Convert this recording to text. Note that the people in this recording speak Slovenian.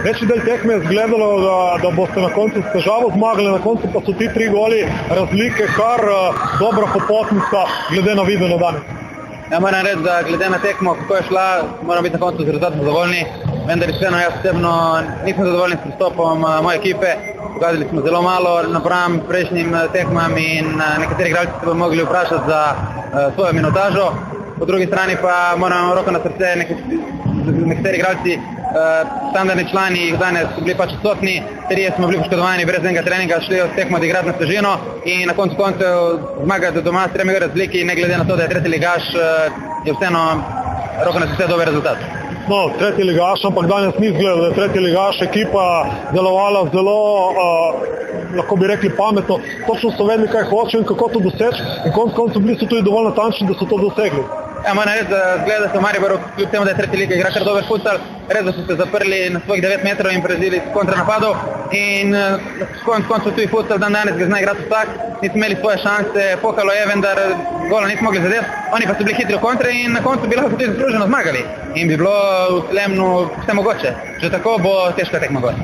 Večji del tekme je izgledalo, da boste na koncu s težavo zmagali, na koncu pa so ti 3 goli razlike, kar dobra popotnica glede na video na danes. Ja, moram reči, da glede na tekmo, kako je šla, moram biti na koncu z rezultatom zadovoljni, vendar iskreno jaz osebno nisem zadovoljni s pristopom moje ekipe. Pokazali smo zelo malo napram prejšnjim tekmam in nekateri igralci se bodo mogli vprašati za svojo minutažo. Po drugi strani pa moramo roko na srce, nekateri igralci, standardni člani danes so bili pač odsotni, 3 smo bili poškodovani brez enega treninga, šli od tekmo odigrati na svežino in na koncu zmagati doma s 3 razliki, ne glede na to, da je tretji ligaš, je vseeno roko na srce dober rezultat. No, tretji ligaš, ampak danes ni izgledalo, da je tretji ligaš ekipa delovala zelo, lahko bi rekli, pametno. Točno so vedeli, kaj hočejo in kako to doseči in konec bili so tudi dovolj natančni, da so to dosegli. Ja, moram reči, da zgleda se v Mariboru, kljub temu, da je tretja liga, igra kar dober futsal, res da so se zaprli na svojih 9 metrov in prezili kontranapadov in koncu tudi futsal dan danes ga zna igrati vsak, nismo imeli svoje šanse, pokalo je, vendar gola nismo mogli zadeti, oni pa so bili hitri v kontre in na koncu bi lahko tudi zasluženo zmagali in bi bilo v Slemnu vse mogoče, že tako bo težka tekma gol.